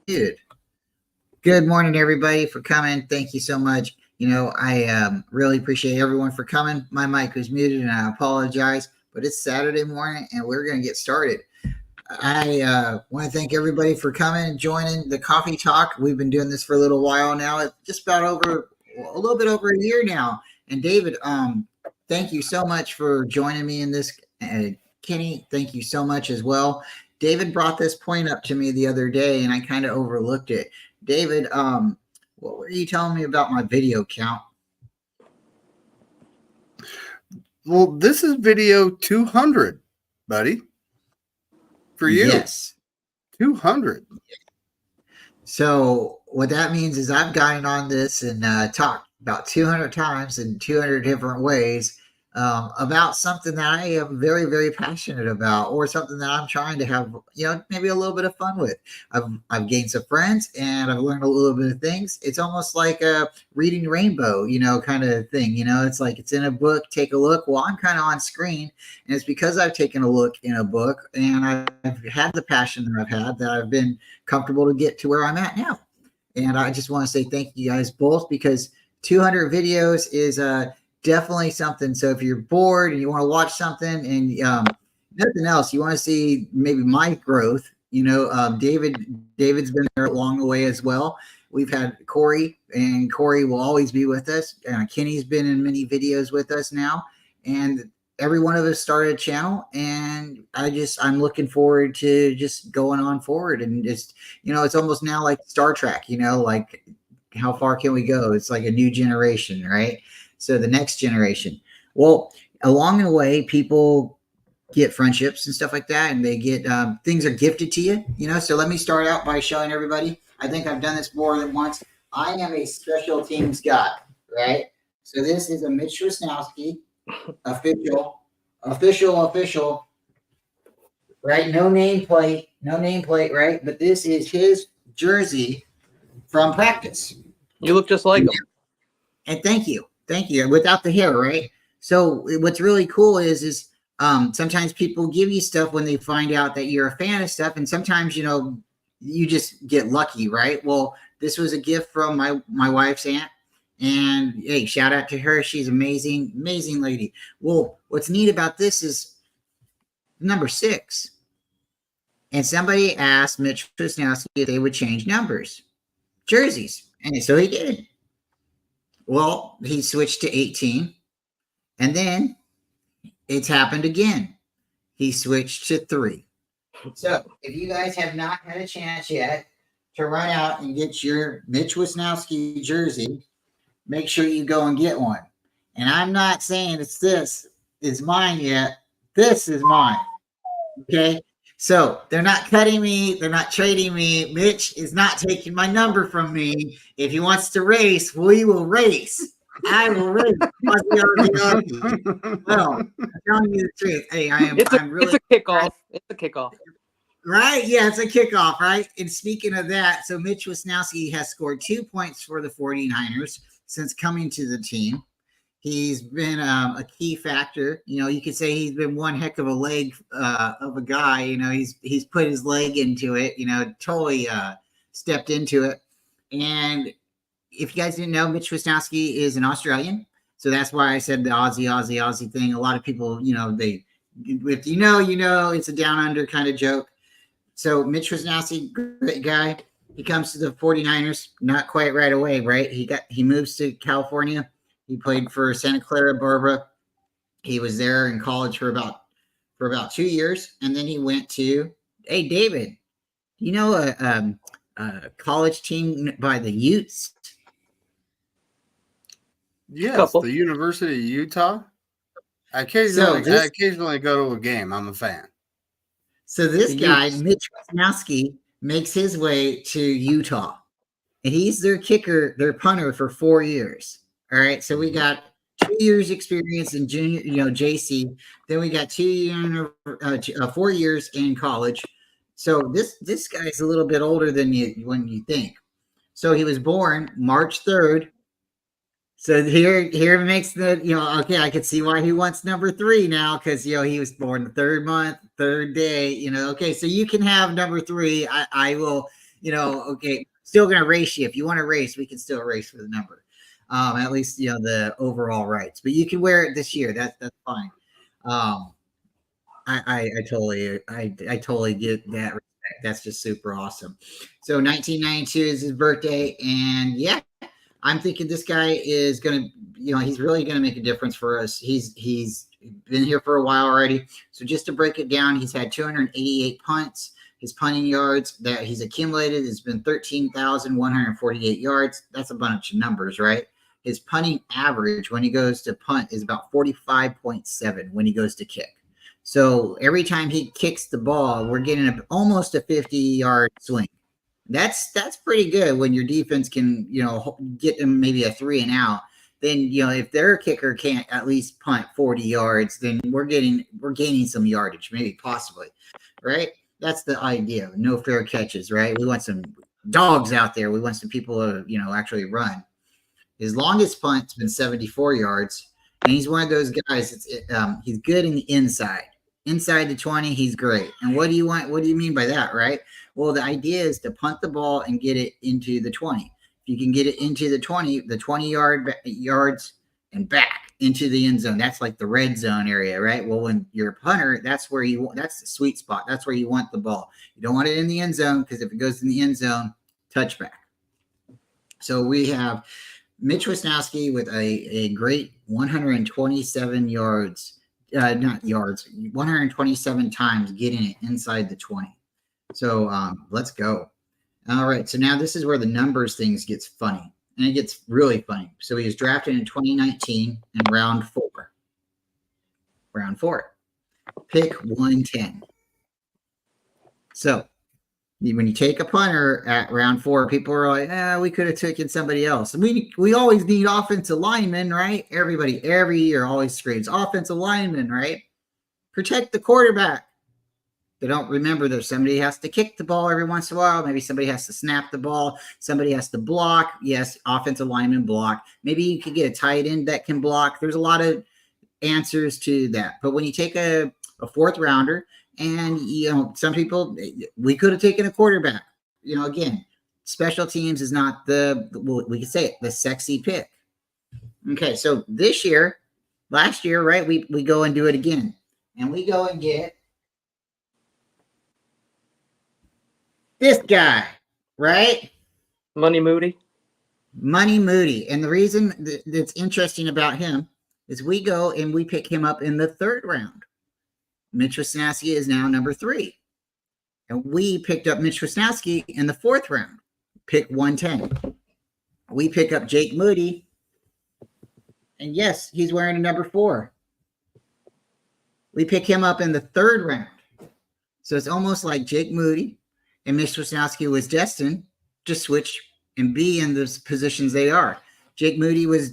Muted. Good morning, everybody, for coming. Thank you so much. I really appreciate everyone for coming. My mic was muted, and I apologize, but it's Saturday morning, and we're going to get started. I want to thank everybody for coming and joining the Coffee Talk. We've been doing this for a little while now. It's just about a little bit over a year now. And David, thank you so much for joining me in this. Kenny, thank you so much as well. David brought this point up to me the other day, and I kind of overlooked it. David, what were you telling me about my video count? Well, this is video 200, buddy. For you. Yes. 200. So what that means is I've gotten on this and talked about 200 times in 200 different ways about something that I am very, very passionate about, or something that I'm trying to have, maybe a little bit of fun with. I've gained some friends, and I've learned a little bit of things. It's almost like a reading rainbow, kind of thing. It's like it's in a book. Take a look. Well, I'm kind of on screen, and it's because I've taken a look in a book, and I've had the passion that I've had, that I've been comfortable to get to where I'm at now. And I just want to say thank you guys both, because 200 videos is definitely something. So if you're bored and you want to watch something and nothing else, you want to see maybe my growth, David's been there along the way as well. We've had Corey, and Corey will always be with us. Kenny's been in many videos with us now, and every one of us started a channel, and I'm looking forward to just going on forward. And just, it's almost now like Star Trek, like how far can we go? It's like a new generation, right? So the next generation. Well, along the way, people get friendships and stuff like that, and they get things are gifted to you, So let me start out by showing everybody. I think I've done this more than once. I am a special teams guy, right? So this is a Mitch Wishnowski official, right? No nameplate, right? But this is his jersey from practice. You look just like him. And thank you. Without the hair, right? So what's really cool is sometimes people give you stuff when they find out that you're a fan of stuff, and sometimes you just get lucky, right? Well, this was a gift from my wife's aunt, and hey, shout out to her. She's amazing lady. Well, what's neat about this is number 6, and somebody asked Mitch Wishnowski if they would change numbers, jerseys, and so he did. Well, he switched to 18, and then it's happened again. He switched to 3. So if you guys have not had a chance yet to run out and get your Mitch Wishnowski jersey, make sure you go and get one. And I'm not saying this is mine yet. This is mine. Okay? So they're not cutting me. They're not trading me. Mitch is not taking my number from me. If he wants to race, we will race. I will race. Well, I'm telling you the truth. Hey, It's a kickoff. It's a kickoff. Right? Yeah, it's a kickoff, right? And speaking of that, so Mitch Wishnowski has scored 2 points for the 49ers since coming to the team. He's been a key factor. You could say he's been one heck of a leg of a guy. He's put his leg into it, totally stepped into it. And if you guys didn't know, Mitch Wishnowski is an Australian. So that's why I said the Aussie thing. A lot of people, if it's a down under kind of joke. So Mitch Wishnowski, great guy. He comes to the 49ers, not quite right away, right? He moves to California. He played for Santa Clara Barbara. He was there in college for about 2 years, and then he went to. Hey, David, a college team by the Utes? Yes, the University of Utah. I occasionally go to a game. I'm a fan. So this guy, Mitch Wishnowski, makes his way to Utah, and he's their kicker, their punter for 4 years. All right, so we got 2 years experience in junior, JC. Then we got 4 years in college. So this guy's a little bit older than when you think. So he was born March 3rd. So here makes the, okay, I can see why he wants number 3 now, because, he was born the 3rd month, 3rd day, okay, so you can have number 3. I will, Okay, still going to race you. If you want to race, we can still race for the number. At least, the overall rights. But you can wear it this year. That's fine. I totally get that respect. That's just super awesome. So 1992 is his birthday, and yeah, I'm thinking this guy is gonna, he's really gonna make a difference for us. He's been here for a while already. So just to break it down, he's had 288 punts. His punting yards that he's accumulated has been 13,148 yards. That's a bunch of numbers, right? His punting average when he goes to punt is about 45.7 when he goes to kick. So every time he kicks the ball, we're getting almost a 50-yard swing. That's pretty good when your defense can, get them maybe a 3 and out. Then, if their kicker can't at least punt 40 yards, then we're gaining some yardage, maybe possibly, right? That's the idea. No fair catches, right? We want some dogs out there. We want some people to, actually run. His longest punt's been 74 yards, and he's one of those guys. He's good in the inside the 20. He's great. And what do you want? What do you mean by that, right? Well, the idea is to punt the ball and get it into the 20. If you can get it into the 20 yards and back into the end zone, that's like the red zone area, right? Well, when you're a punter, that's the sweet spot. That's where you want the ball. You don't want it in the end zone, because if it goes in the end zone, touchback. So we have Mitch Wishnowski with a great 127 yards, 127 times getting it inside the 20. So let's go. All right. So now this is where the numbers things gets funny, and it gets really funny. So he was drafted in 2019 in round 4. Pick 110. So when you take a punter at round 4, people are like, we could have taken somebody else. And we always need offensive linemen, right? Everybody every year always screams offensive linemen, right? Protect the quarterback. They don't remember that somebody has to kick the ball every once in a while. Maybe somebody has to snap the ball. Somebody has to block. Yes, offensive lineman block. Maybe you could get a tight end that can block. There's a lot of answers to that. But when you take a 4th rounder, and, some people, we could have taken a quarterback. Again, special teams is not we can say it, the sexy pick. Okay, so last year, right, we go and do it again. And we go and get this guy, right? Money Moody. And the reason that's interesting about him is we go and we pick him up in the 3rd round. Mitch Wishnowski is now number 3. And we picked up Mitch Wishnowski in the 4th round, pick 110. We pick up Jake Moody. And yes, he's wearing a number 4. We pick him up in the 3rd round. So it's almost like Jake Moody and Mitch Wishnowski was destined to switch and be in the positions they are. Jake Moody was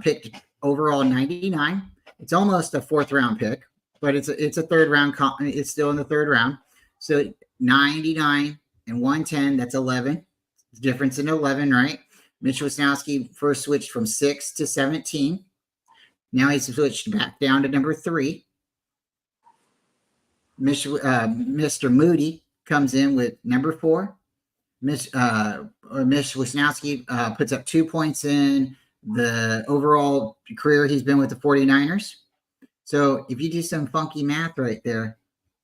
picked overall 99. It's almost a 4th round pick, but it's a 3rd round. It's still in the 3rd round. So 99 and 110, that's 11. Difference in 11, right? Mitch Wishnowski first switched from 6 to 17. Now he's switched back down to number 3. Mr. Moody comes in with number 4. Mitch Wishnowski puts up 2 points in the overall career he's been with the 49ers. So if you do some funky math right there,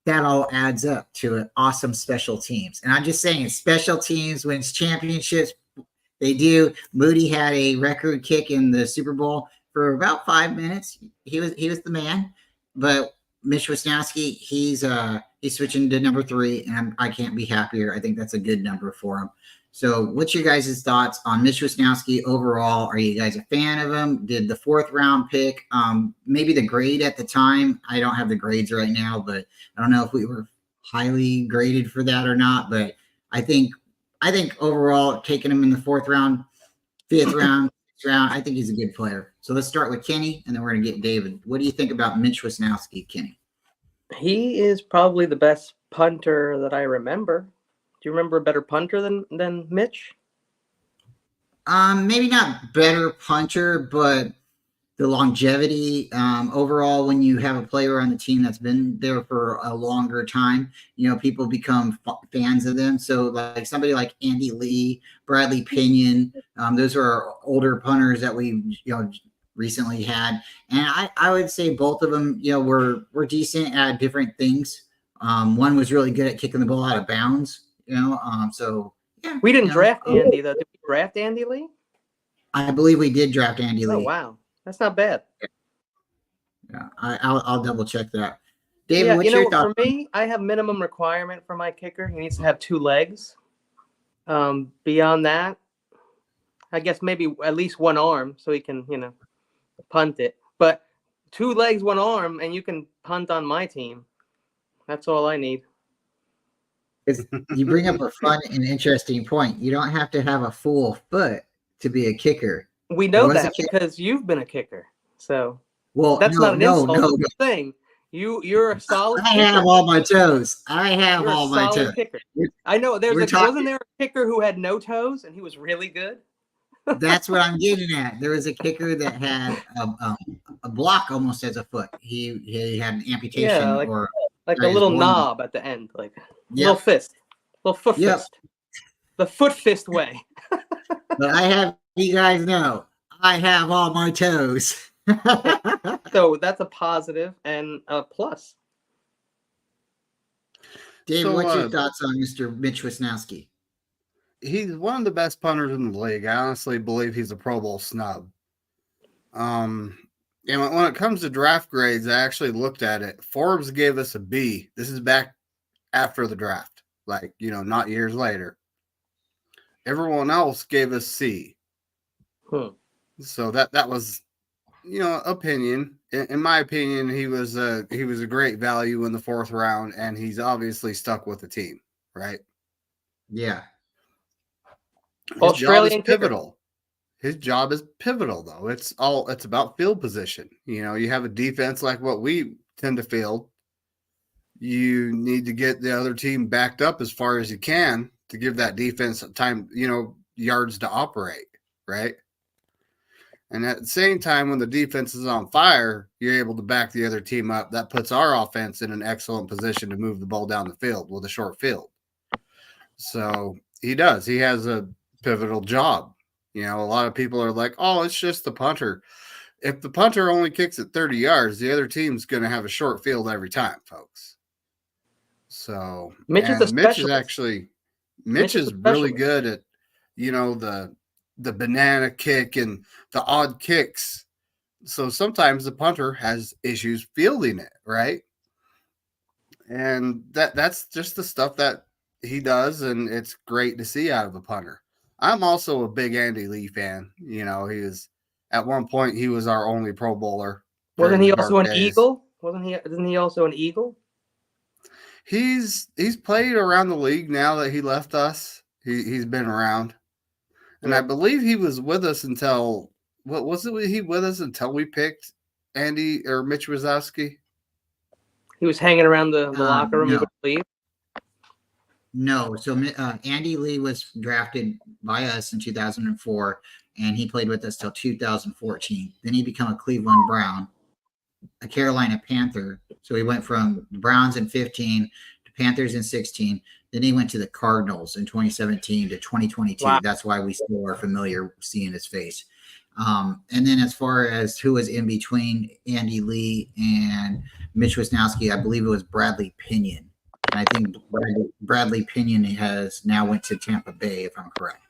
that all adds up to an awesome special teams. And I'm just saying, special teams wins championships. They do. Moody had a record kick in the Super Bowl for about 5 minutes. He was the man. But Mitch Wishnowski, he's switching to number 3, and I can't be happier. I think that's a good number for him. So what's your guys' thoughts on Mitch Wishnowski overall? Are you guys a fan of him? Did the 4th round pick, maybe the grade at the time? I don't have the grades right now, but I don't know if we were highly graded for that or not. But I think overall, taking him in the 4th round, 5th round, 6th round, I think he's a good player. So let's start with Kenny, and then we're going to get David. What do you think about Mitch Wishnowski, Kenny? He is probably the best punter that I remember. Do you remember a better punter than Mitch? Maybe not better punter, but the longevity overall, when you have a player on the team that's been there for a longer time, people become fans of them. So like somebody like Andy Lee, Bradley Pinion, those are older punters that we recently had, and I would say both of them were decent at different things. One was really good at kicking the ball out of bounds, so yeah. We didn't draft Andy though. Did we draft Andy Lee? I believe we did draft Andy Lee. Oh wow, that's not bad. Yeah, I'll double check that. David, what's your thought? For me, I have minimum requirement for my kicker. He needs to have 2 legs. Beyond that, I guess maybe at least 1 arm so he can, punt it. But 2 legs, 1 arm, and you can punt on my team. That's all I need. You bring up a fun and interesting point. You don't have to have a full foot to be a kicker. We know that because you've been a kicker. So that's not an insult thing. You're a solid kicker. I have all my toes. I have all my toes. Kicker. I know wasn't there a kicker who had no toes and he was really good? That's what I'm getting at. There was a kicker that had a block almost as a foot. He had an amputation or like a little knob at the end, like little fist, little foot fist, the foot fist way. But I have you guys know I have all my toes. So that's a positive and a plus. David, what's your thoughts on Mr. Mitch Wishnowski? He's one of the best punters in the league. I honestly believe he's a Pro Bowl snub. And when it comes to draft grades, I actually looked at it. Forbes gave us a B. This is back after the draft, not years later. Everyone else gave us C. So that was, opinion. In my opinion, he was a great value in the 4th round, and he's obviously stuck with the team, right? Yeah. His job is pivotal. His job is pivotal, though. It's about field position. You have a defense like what we tend to field. You need to get the other team backed up as far as you can to give that defense time, yards to operate, right? And at the same time, when the defense is on fire, you're able to back the other team up. That puts our offense in an excellent position to move the ball down the field with a short field. So he does. He has a pivotal job. A lot of people are like, oh, it's just the punter. If the punter only kicks at 30 yards, the other team's going to have a short field every time, folks. So Mitch is really good at, the banana kick and the odd kicks. So sometimes the punter has issues fielding it, right? And that's just the stuff that he does, and it's great to see out of a punter. I'm also a big Andy Lee fan. He was at one point he was our only Pro Bowler. Wasn't he also an Eagle? Isn't he also an Eagle? He's played around the league now that he left us. He's been around. And I believe he was with us until he with us until we picked Andy or Mitch Wishnowski? He was hanging around the locker room. No. No. So Andy Lee was drafted by us in 2004, and he played with us till 2014. Then he became a Cleveland Brown, a Carolina Panther. So he went from the Browns in 15 to Panthers in 16. Then he went to the Cardinals in 2017 to 2022. Wow. That's why we still are familiar seeing his face. And then as far as who was in between Andy Lee and Mitch Wishnowski, I believe it was Bradley Pinion. And I think Bradley Pinion has now went to Tampa Bay, if I'm correct.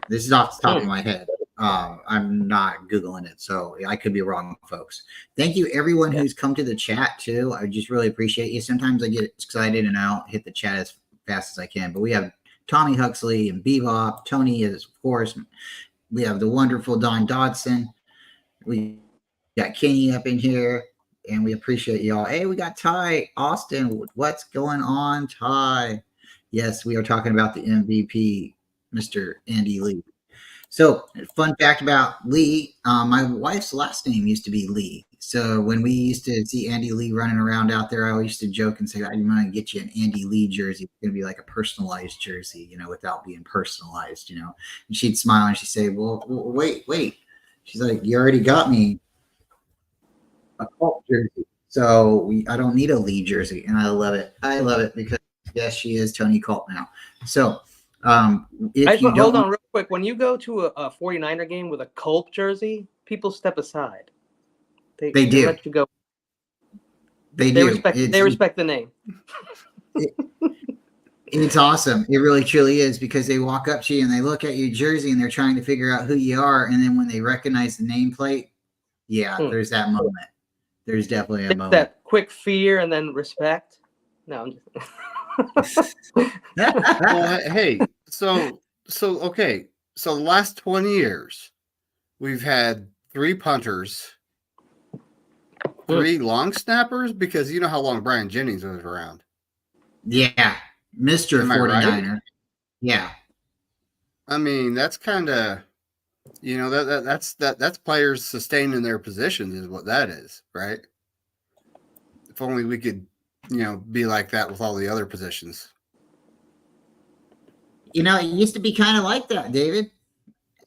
This is off the top of my head. I'm not Googling it, so I could be wrong, folks. Thank you, everyone who's come to the chat, too. I just really appreciate you. Sometimes I get excited and I don't hit the chat as fast as I can. But we have Tommy Huxley and Bebop. Tony is, of course. We have the wonderful Don Dodson. We got Kenny up in here, and we appreciate y'all. Hey, we got Ty Austin. What's going on, Ty? Yes, we are talking about the MVP, Mr. Andy Lee. So, fun fact about Lee, my wife's last name used to be Lee. So, when we used to see Andy Lee running around out there, I always used to joke and say, I'm going to get you an Andy Lee jersey. It's going to be like a personalized jersey, without being personalized, And she'd smile and she'd say, well, wait. She's like, you already got me a Colt jersey. So I don't need a Lee jersey, and I love it. I love it because yes, she is Tony Colt now. So if you hold don't, on real quick. When you go to a 49er game with a Colt jersey, people step aside. They do. let you go. They do. They respect the name. It's awesome. It really truly is, because they walk up to you and they look at your jersey and they're trying to figure out who you are, and then when they recognize the nameplate, there's that moment. There's definitely a moment. That quick fear and then respect. No, I'm just. Well, hey, so okay. So the last 20 years, we've had 3 punters, 3 long snappers, because you know how long Brian Jennings was around. Yeah, Mr. 49er. Right? Yeah. I mean, that's kind of, you know, that's players sustaining their positions is what that is, right? If only we could, you know, be like that with all the other positions. You know, it used to be kind of like that, David.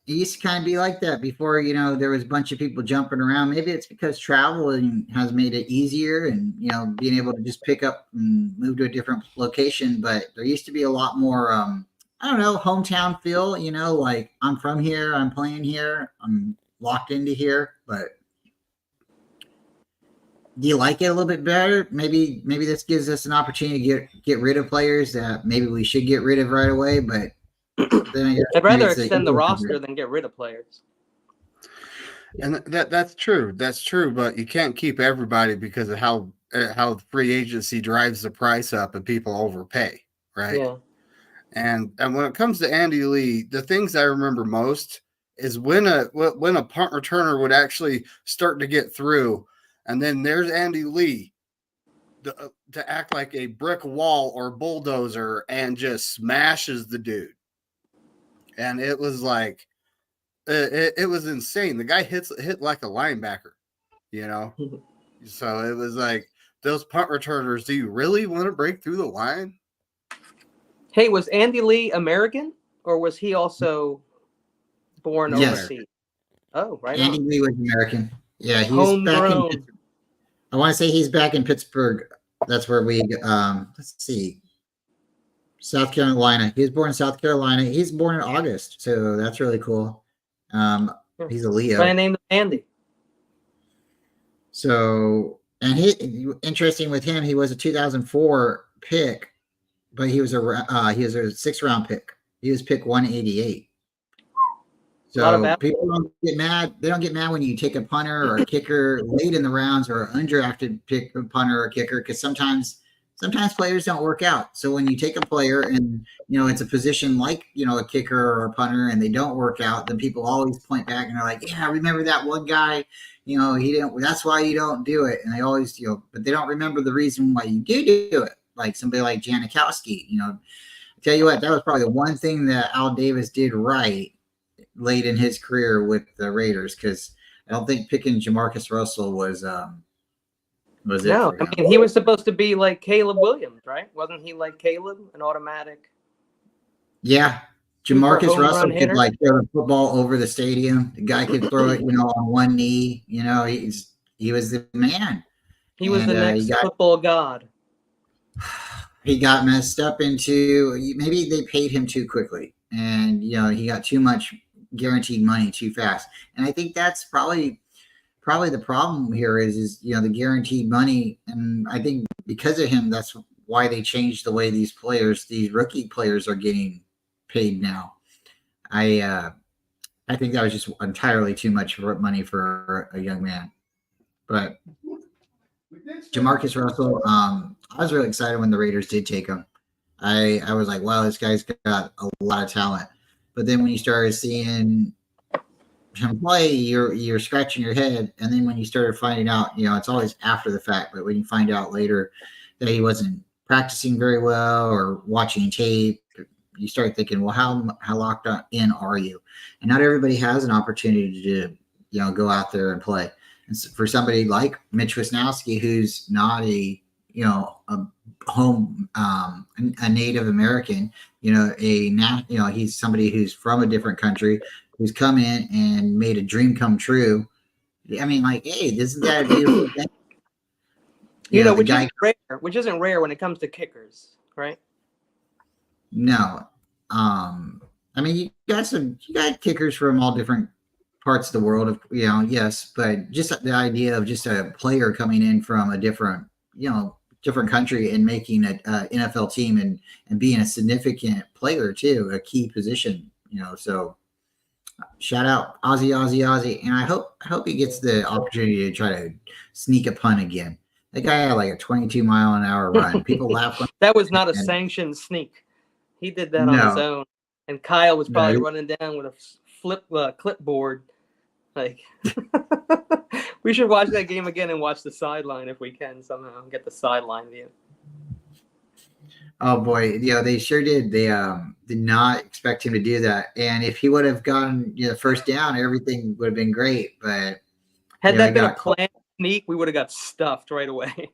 It used to kind of be like that before, you know, there was a bunch of people jumping around. Maybe it's because traveling has made it easier and, you know, being able to just pick up and move to a different location. But there used to be a lot more, I don't know, hometown feel, you know, like I'm from here, I'm playing here, I'm locked into here. But do you like it a little bit better? Maybe this gives us an opportunity to get rid of players that maybe we should get rid of right away. But then I'd rather extend the roster than get rid of players. And that's true. That's true. But you can't keep everybody because of how free agency drives the price up and people overpay, right? Yeah. And when it comes to Andy Lee, the things I remember most is when a punt returner would actually start to get through, and then there's Andy Lee to act like a brick wall or bulldozer and just smashes the dude. And it was like, it was insane. The guy hit like a linebacker, you know? So it was like, those punt returners, do you really want to break through the line? Hey, was Andy Lee American, or was he also born overseas? Oh, right. Andy Lee was American. Yeah, he's homegrown. Back in, I want to say he's back in Pittsburgh. That's where we let's see. South Carolina. He was born in South Carolina. He's born in August, so that's really cool. He's a Leo. I named him Andy. So, and he interesting with him, he was a 2004 pick, but he was a 6th round pick. He was pick 188. So people don't get mad. They don't get mad when you take a punter or a kicker late in the rounds or an undrafted pick, a punter or kicker, because sometimes players don't work out. So when you take a player and, you know, it's a position like, you know, a kicker or a punter and they don't work out, then people always point back and they're like, yeah, remember that one guy, you know, he didn't, that's why you don't do it. And they always, you know, but they don't remember the reason why you do it. Like somebody like Janikowski, you know, I tell you what, that was probably the one thing that Al Davis did right late in his career with the Raiders, because I don't think picking Jamarcus Russell was it. No, I mean, he was supposed to be like Caleb Williams, right? Wasn't he like Caleb, an automatic? Yeah, Jamarcus Russell could like throw the football over the stadium. The guy could throw it, you know, on one knee. You know, he was the man. He was the next football god. He got messed up into, maybe they paid him too quickly, and you know he got too much guaranteed money too fast. And I think that's probably the problem here is you know the guaranteed money. And I think because of him, that's why they changed the way these rookie players are getting paid now. I think that was just entirely too much money for a young man. But Jamarcus Russell, I was really excited when the Raiders did take him. I was like, wow, this guy's got a lot of talent. But then when you started seeing him play, you're scratching your head. And then when you started finding out, you know, it's always after the fact, but when you find out later that he wasn't practicing very well or watching tape, you start thinking, well, how locked in are you? And not everybody has an opportunity to, you know, go out there and play. And so for somebody like Mitch Wishnowski, who's not a Native American, you know, he's somebody who's from a different country, who's come in and made a dream come true. I mean, like, hey, isn't that a beautiful thing? You know, the guy. which isn't rare when it comes to kickers, right? No, I mean, you got kickers from all different parts of the world, of yes, but just the idea of just a player coming in from a different, different country and making a NFL team and being a significant player too, a key position, so shout out Ozzy, and I hope he gets the opportunity to try to sneak a punt again. That guy had like a 22-mile-an-hour run. People laugh when That was not a sanctioned sneak. He did that on his no, own, and Kyle was probably no, running down with a clipboard. Like, we should watch that game again and watch the sideline if we can somehow get the sideline view. oh boy, they sure did. They did not expect him to do that, and if he would have gotten first down, everything would have been great. But Had that been a got planned sneak, we would have got stuffed right away.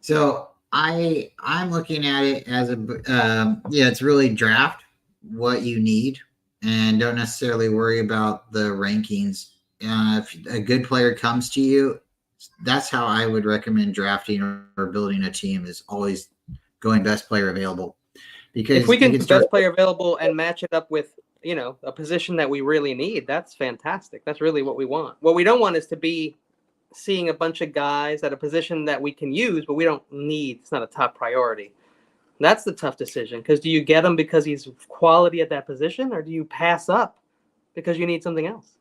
so I'm looking at it as it's really draft what you need and don't necessarily worry about the rankings. If a good player comes to you, that's how I would recommend drafting or building a team, is always going best player available. Because if we can you get start best player available and match it up with a position that we really need, that's fantastic. That's really what we want. What we don't want is to be seeing a bunch of guys at a position that we can use, but we don't need. It's not a top priority. That's the tough decision, because do you get him because he's quality at that position, or do you pass up because you need something else?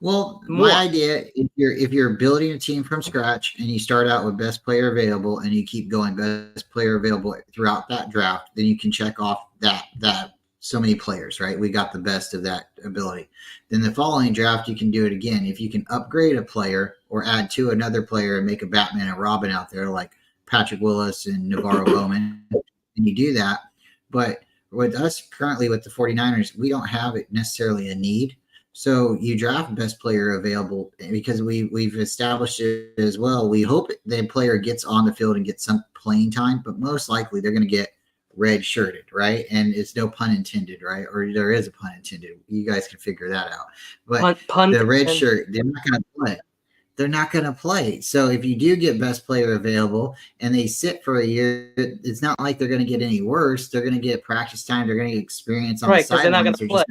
Well, my idea, if you're building a team from scratch and you start out with best player available and you keep going best player available throughout that draft, then you can check off that so many players, right? We got the best of that ability. Then the following draft, you can do it again. If you can upgrade a player or add to another player and make a Batman and Robin out there, like Patrick Willis and Navarro Bowman, and you do that. But with us currently with the 49ers, we don't have it necessarily a need. So you draft best player available because we've established it as well. We hope the player gets on the field and gets some playing time, but most likely they're going to get red shirted, right? And it's no pun intended, right? Or there is a pun intended. You guys can figure that out. But the red shirt, they're not going to play. They're not going to play. So if you do get best player available and they sit for a year, it's not like they're going to get any worse. They're going to get practice time. They're going to get experience on the sidelines. They're not going to play.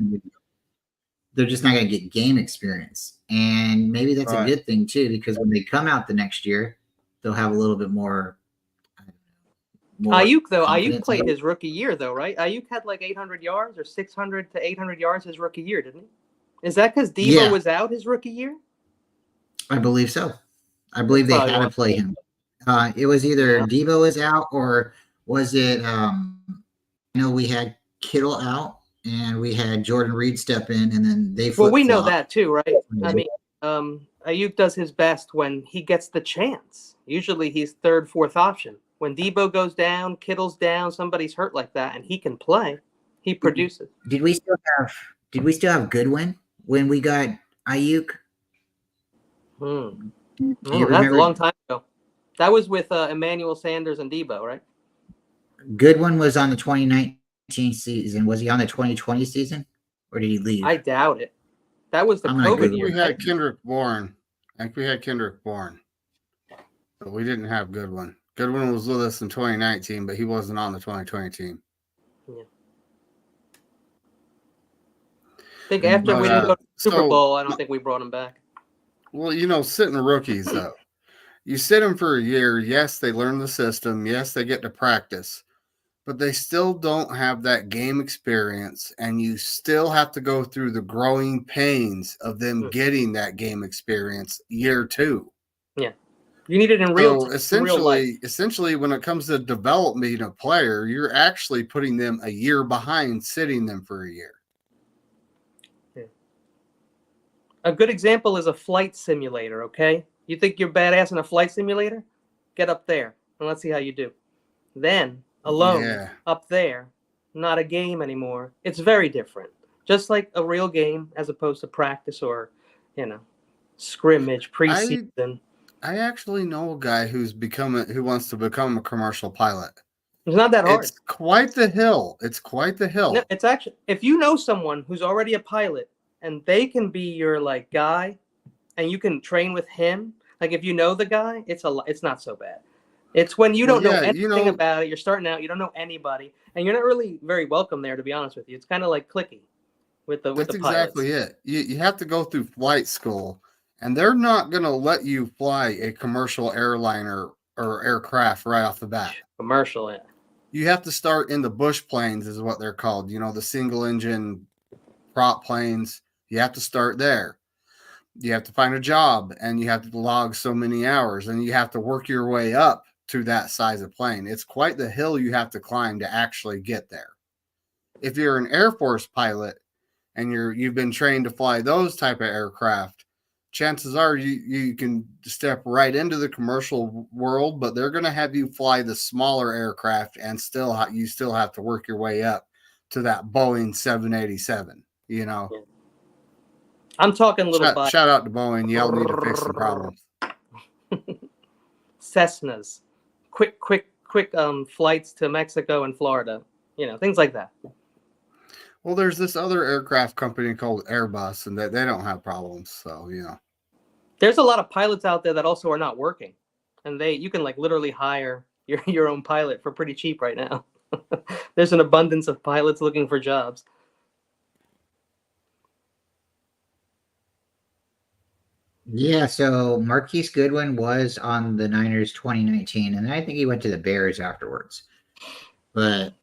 They're just not going to get game experience. And maybe that's a good thing too, because when they come out the next year, they'll have a little bit more. Ayuk played his rookie year though, right? Ayuk had like 800 yards or 600 to 800 yards his rookie year, didn't he? Is that because Debo was out his rookie year? I believe so. I believe they had to play him. It was either Debo is out, or was it? We had Kittle out, and we had Jordan Reed step in, and then they. Well, we know that too, right? I mean, Ayuk does his best when he gets the chance. Usually, he's third, fourth option. When Debo goes down, Kittle's down, somebody's hurt like that, and he can play, he produces. Did we still have Goodwin when we got Ayuk? That's a long time ago. That was with Emmanuel Sanders and Debo, right? Goodwin was on the 2019 season. Was he on the 2020 season, or did he leave? I doubt it. That was the COVID year. We had Kendrick Bourne. I think we had Kendrick Bourne, but we didn't have Goodwin. Goodwin was with us in 2019, but he wasn't on the 2020 team. Yeah. I think after we didn't go to the Super Bowl, I don't think we brought him back. Well, sitting rookies, though. You sit them for a year. Yes, they learn the system. Yes, they get to practice. But they still don't have that game experience, and you still have to go through the growing pains of them getting that game experience year two. Yeah. You need it in real time. Essentially, when it comes to developing a player, you're actually putting them a year behind sitting them for a year. Yeah. A good example is a flight simulator, okay? You think you're badass in a flight simulator? Get up there, and let's see how you do. Then, alone, up there, not a game anymore. It's very different. Just like a real game as opposed to practice or, scrimmage, preseason. I actually know a guy who wants to become a commercial pilot. It's not that hard. It's quite the hill. No, it's actually, if you know someone who's already a pilot and they can be your like guy, and you can train with him. Like if you know the guy, it's not so bad. It's when you don't know anything about it. You're starting out. You don't know anybody, and you're not really very welcome there. To be honest with you, it's kind of like cliquey with the pilots. That's exactly it. You have to go through flight school, and they're not going to let you fly a commercial airliner or aircraft right off the bat. Commercial, yeah. You have to start in the bush planes, is what they're called. You know, the single engine prop planes. You have to start there. You have to find a job, and you have to log so many hours, and you have to work your way up to that size of plane. It's quite the hill you have to climb to actually get there. If you're an Air Force pilot and you've been trained to fly those type of aircraft, chances are you can step right into the commercial world, but they're going to have you fly the smaller aircraft, and you still have to work your way up to that Boeing 787. You know. Yeah. I'm talking little. Shout out to Boeing. Y'all need to fix some problems. Cessnas, quick flights to Mexico and Florida. You know, things like that. Well, there's this other aircraft company called Airbus, and they don't have problems. So, you know. There's a lot of pilots out there that also are not working, and you can like literally hire your own pilot for pretty cheap right now. There's an abundance of pilots looking for jobs. Yeah, so Marquise Goodwin was on the Niners 2019, and I think he went to the Bears afterwards. But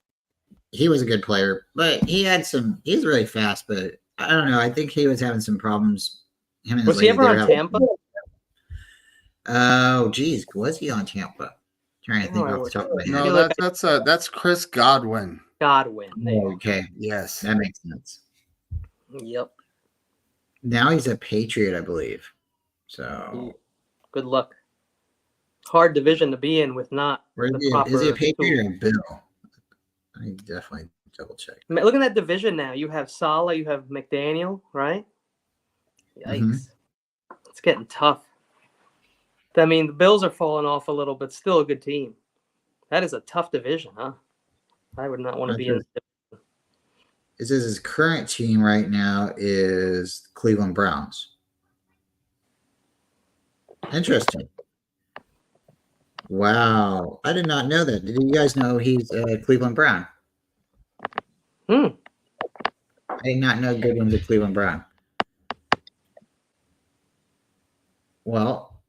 he was a good player. But he's really fast, but I don't know. I think he was having some problems. Was he ever on Tampa? Oh, geez. Was he on Tampa? Trying to think off the top of my head. No, that's Chris Godwin. Okay. Yes. That makes sense. Yep. Now he's a Patriot, I believe. So good luck. Hard division to be in with not the proper. Is he a Patriot or Bill? I definitely double check. Look at that division now. You have Saleh, you have McDaniel, right? Yikes. Mm-hmm. It's getting tough. I mean, the Bills are falling off a little, but still a good team. That is a tough division, huh? I would not want to be in this division. It says his current team right now is Cleveland Browns. Interesting. Wow. I did not know that. Did you guys know he's a Cleveland Brown? I did not know Goodwin's a Cleveland Brown. Well,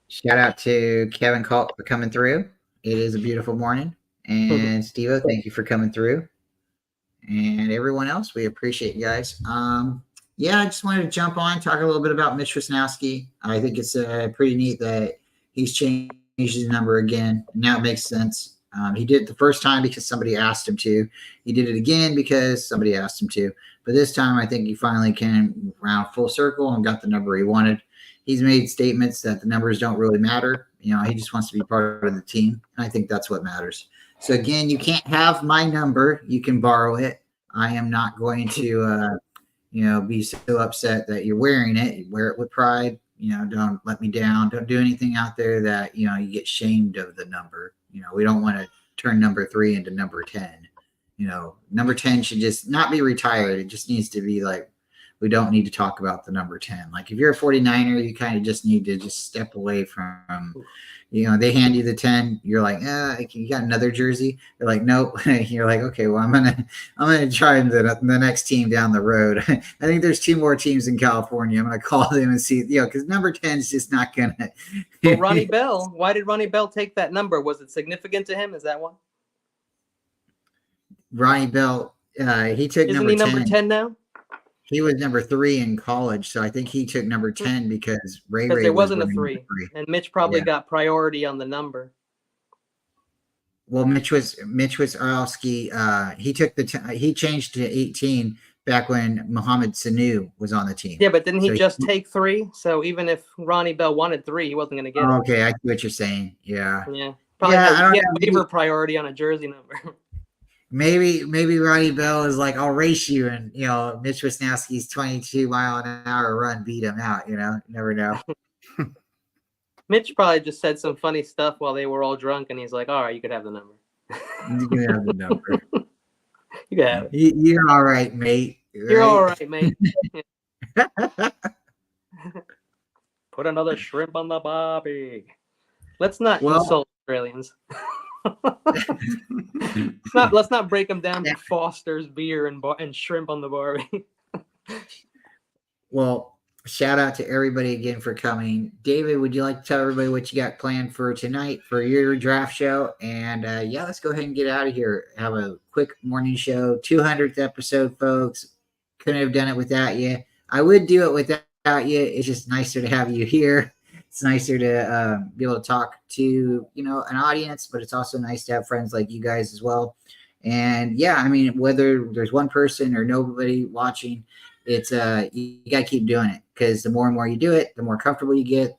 shout out to Kevin Colt for coming through. It is a beautiful morning. And Steve-O, thank you for coming through. And everyone else, we appreciate you guys. Yeah, I just wanted to jump on, talk a little bit about Mitch Wishnowski. I think it's pretty neat that he's changed his number again. Now it makes sense. He did it the first time because somebody asked him to. He did it again because somebody asked him to. But this time, I think he finally came around full circle and got the number he wanted. He's made statements that the numbers don't really matter. You know, he just wants to be part of the team. And I think that's what matters. So again, you can't have my number. You can borrow it. I am not going to be so upset that you're wearing it. You wear it with pride. You know, don't let me down. Don't do anything out there that, you get shamed of the number. We don't want to turn number 3 into number 10. Number 10 should just not be retired. It just needs to be like, we don't need to talk about the number 10. Like if you're a 49er, you kind of just need to just step away from, they hand you the 10. You're like, you got another jersey. They're like, nope. You're like, okay, well, I'm gonna try the next team down the road. I think there's 2 more teams in California. I'm gonna call them and see, because number 10 is just not gonna. Well, Ronnie Bell. Why did Ronnie Bell take that number? Was it significant to him? Is that one? Ronnie Bell, he took Isn't he number 10 now? He was number 3 in college, so I think he took number 10 because Ray there wasn't a 3, and Mitch probably got priority on the number. Well, Mitch Wishnowski. He changed to 18 back when Mohamed Sanu was on the team. Yeah, but didn't he take 3? So even if Ronnie Bell wanted 3, he wasn't going to get it. Okay, I see what you're saying. Yeah. Yeah. Probably had waiver priority on a jersey number. Maybe Ronnie Bell is like, I'll race you, and Mitch Wishnowski's 22-mile-an-hour run beat him out. You never know. Mitch probably just said some funny stuff while they were all drunk, and he's like, "All right, you could have the number." You can have the number. You can have it. You're all right, mate. You're all right, mate. Put another shrimp on the barbie. Let's not insult Australians. Let's not break them down to Foster's beer and shrimp on the barbie. Well, shout out to everybody again for coming. David, would you like to tell everybody what you got planned for tonight for your draft show? And yeah, let's go ahead and get out of here. Have a quick morning show. 200th episode, folks. Couldn't have done it without you. I would do it without you. It's just nicer to have you here. It's nicer to be able to talk to, an audience, but it's also nice to have friends like you guys as well. And yeah, I mean, whether there's one person or nobody watching, it's you got to keep doing it, because the more and more you do it, the more comfortable you get.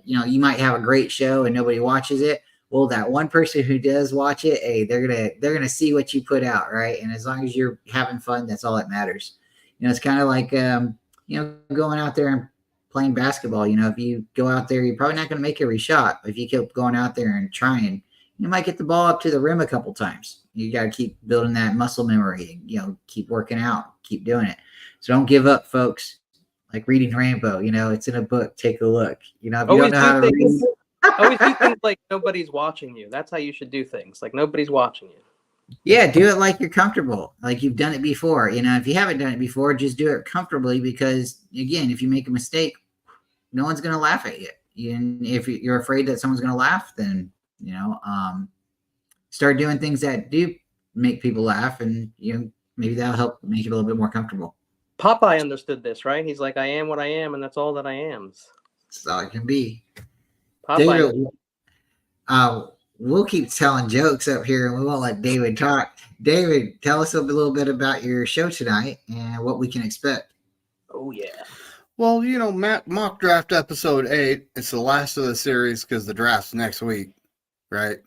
You might have a great show and nobody watches it. Well, that one person who does watch it, hey, they're gonna see what you put out, right? And as long as you're having fun, that's all that matters. It's kind of like going out there and playing basketball. If you go out there, you're probably not going to make every shot. But if you keep going out there and trying, you might get the ball up to the rim a couple times. You got to keep building that muscle memory. Keep working out, keep doing it. So don't give up, folks. Like reading Rainbow, it's in a book. Take a look. If you don't know how to read, always do things like nobody's watching you. That's how you should do things. Like nobody's watching you. Yeah, do it like you're comfortable, like you've done it before. If you haven't done it before, just do it comfortably, because again, if you make a mistake, no one's going to laugh at you. And if you're afraid that someone's going to laugh, then start doing things that do make people laugh, and maybe that'll help make it a little bit more comfortable. Popeye understood this, right? He's like, I am what I am, and that's all that I am. That's all it can be. Popeye. David, we'll keep telling jokes up here, and we won't let David talk. David, tell us a little bit about your show tonight and what we can expect. Oh, yeah. Well, mock draft episode 8. It's the last of the series because the draft's next week, right?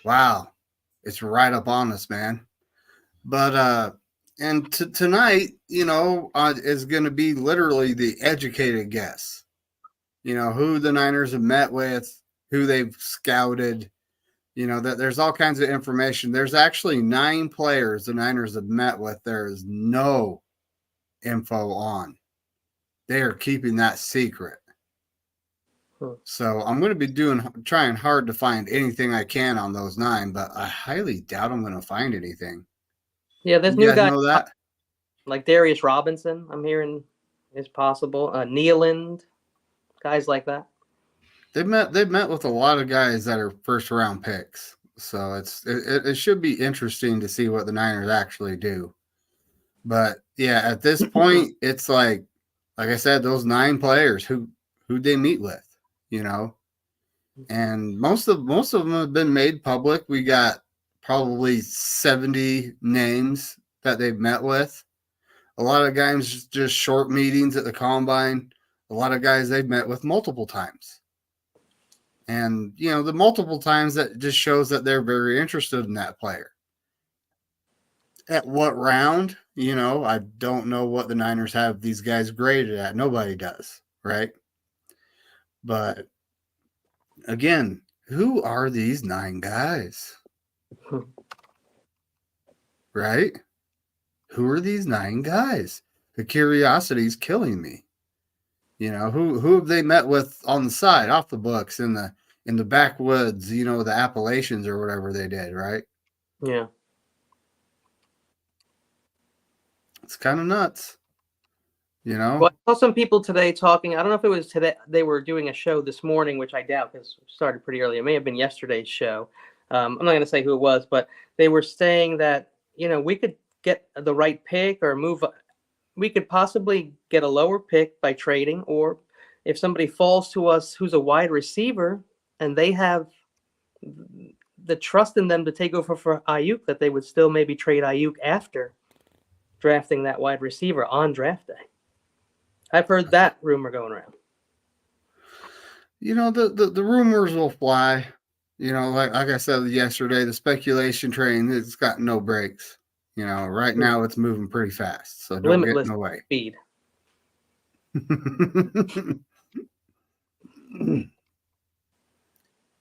Wow. It's right up on us, man. But, and tonight, is going to be literally the educated guess. Who the Niners have met with, who they've scouted, that there's all kinds of information. There's actually 9 players the Niners have met with. There is no info on. They are keeping that secret. So I'm going to be trying hard to find anything I can on those 9, but I highly doubt I'm going to find anything. Yeah, there's new guys. Know that? Like Darius Robinson, I'm hearing is possible. Nealand, guys like that. They've met with a lot of guys that are first round picks. So it should be interesting to see what the Niners actually do. But yeah, at this point, it's like I said, those 9 players who they meet with, and most of them have been made public. We got probably 70 names that they've met with. A lot of guys just short meetings at the combine. A lot of guys they've met with multiple times. And, the multiple times, that just shows that they're very interested in that player. At what round? I don't know what the Niners have these guys graded at. Nobody does, right? But, again, who are these 9 guys? Right? Who are these 9 guys? The curiosity is killing me. Who have they met with on the side, off the books, in the backwoods, the Appalachians or whatever they did, right? Yeah. It's kind of nuts. Well, I saw some people today talking. I don't know if it was today. They were doing a show this morning, which I doubt because it started pretty early. It may have been yesterday's show. I'm not going to say who it was, but they were saying that, we could get the right pick or move. We could possibly get a lower pick by trading, or if somebody falls to us who's a wide receiver and they have the trust in them to take over for Ayuk, that they would still maybe trade Ayuk after drafting that wide receiver on draft day. I've heard that rumor going around. The rumors will fly. Like I said yesterday, the speculation train has got no brakes. Right now it's moving pretty fast, so don't get in the way. Speed.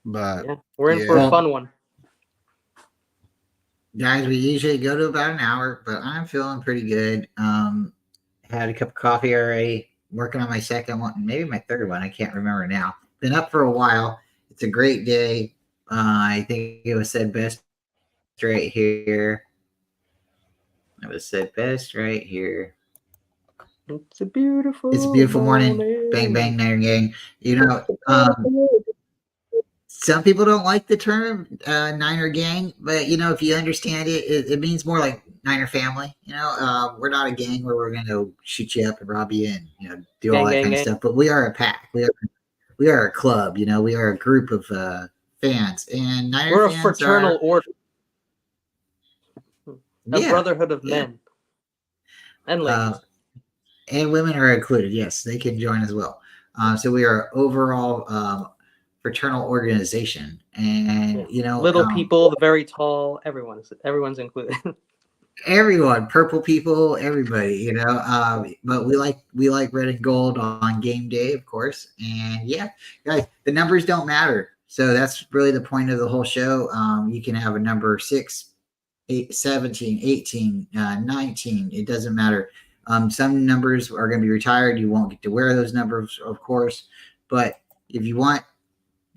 But yeah, we're in for a fun one. guys, we usually go to about an hour, but I'm feeling pretty good. Had a cup of coffee already, working on my second one, maybe my third one. I can't remember now. Been up for a while. It's a great day. I think it was said best right here. It was said best right here. It's a beautiful morning. Bang, bang, Niner Gang. You know, some people don't like the term Niner Gang, but, if you understand it, it means more like Niner family. We're not a gang where we're going to shoot you up and rob you and, do all that kind of stuff. But we are a pack. We are a club. We are a group of fans. And Niner we're fans a fraternal order. A yeah, brotherhood of men and ladies. And women are included. Yes, they can join as well. So we are overall fraternal organization, and little people, the very tall, everyone's included. Everyone, purple people, everybody, but we like red and gold on game day, of course. And yeah, guys, the numbers don't matter. So that's really the point of the whole show. You can have a number 6, 8, 17, 18, 19. It doesn't matter. Some numbers are going to be retired. You won't get to wear those numbers, of course. But if you want,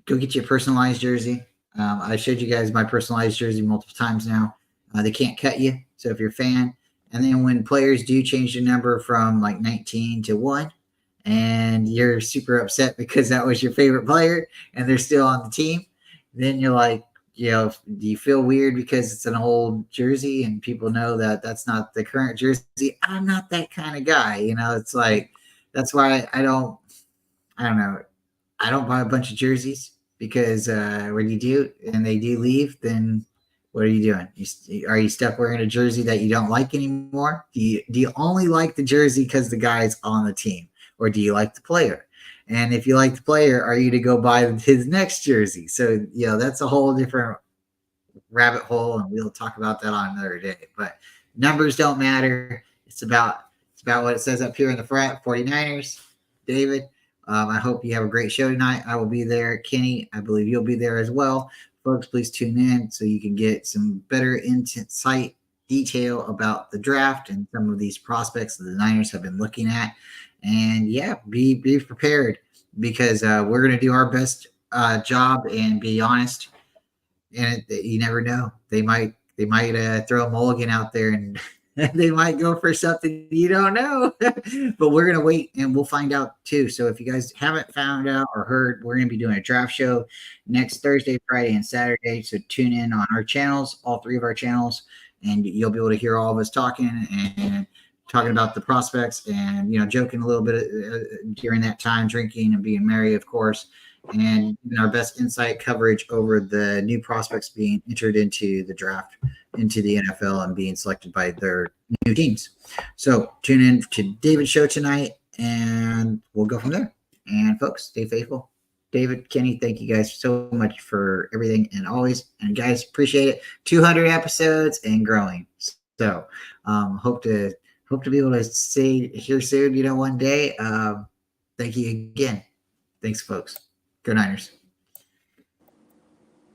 go get your personalized jersey. I showed you guys my personalized jersey multiple times now. They can't cut you. So if you're a fan, and then when players do change the number from like 19 to 1, and you're super upset because that was your favorite player and they're still on the team, then you're like, do you feel weird because it's an old jersey and people know that that's not the current jersey? I'm not that kind of guy. It's like, that's why I don't know. I don't buy a bunch of jerseys because when you do and they do leave, then what are you doing? Are you stuck wearing a jersey that you don't like anymore? Do you only like the jersey because the guy's on the team, or do you like the player? And if you like the player, are you to go buy his next jersey? So that's a whole different rabbit hole, and we'll talk about that on another day. But numbers don't matter. It's about what it says up here in the front. 49ers, David. I hope you have a great show tonight. I will be there. Kenny, I believe you'll be there as well. Folks, please tune in so you can get some better insight, detail about the draft and some of these prospects that the Niners have been looking at. And yeah, be prepared, because we're going to do our best job and be honest. And you never know. They might throw a mulligan out there, and they might go for something you don't know. But we're going to wait and we'll find out too. So if you guys haven't found out or heard, we're going to be doing a draft show next Thursday, Friday, and Saturday. So tune in on our channels, all 3 of our channels, and you'll be able to hear all of us talking about the prospects and, joking a little bit during that time, drinking and being merry, of course, and our best insight coverage over the new prospects being entered into the draft, into the NFL, and being selected by their new teams. So tune in to David's show tonight, and we'll go from there. And folks, stay faithful. David, Kenny, thank you guys so much for everything and always. And guys, appreciate it. 200 episodes and growing. So hope to be able to see here soon, one day. Thank you again. Thanks, folks. Go Niners.